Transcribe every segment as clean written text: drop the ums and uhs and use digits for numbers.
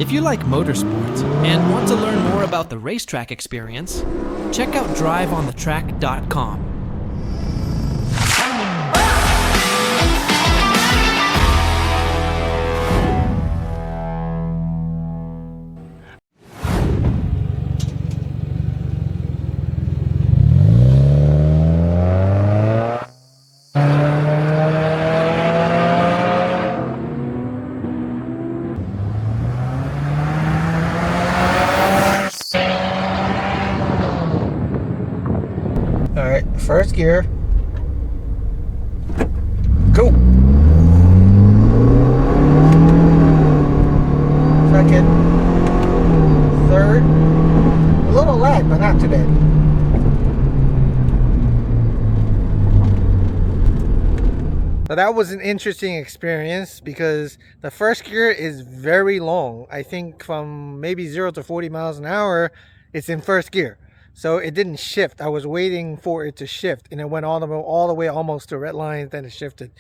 If you like motorsports and want to learn more about the racetrack experience, check out driveonthetrack.com. Alright, first gear. Go! Second. Third. A little lag, but not too bad. So that was an interesting experience because the first gear is very long. I think from maybe 0 to 40 miles an hour, it's in first gear. So it didn't shift. I was waiting for it to shift, and it went all the way almost to red line, then it shifted,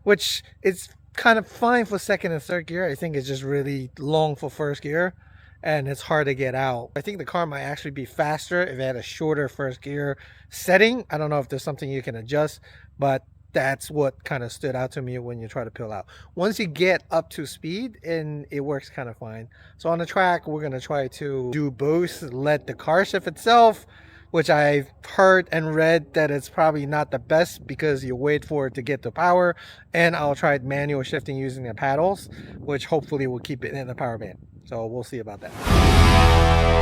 which is kind of fine for second and third gear. I think it's just really long for first gear, and it's hard to get out. I think the car might actually be faster if it had a shorter first gear setting. I don't know if there's something you can adjust, but that's what kind of stood out to me when you try to peel out. Once you get up to speed, and it works kind of fine. So on the track, we're going to try to do both, let the car shift itself, which I've heard and read that it's probably not the best because you wait for it to get the power, and I'll try manual shifting using the paddles, which hopefully will keep it in the power band. So we'll see about that.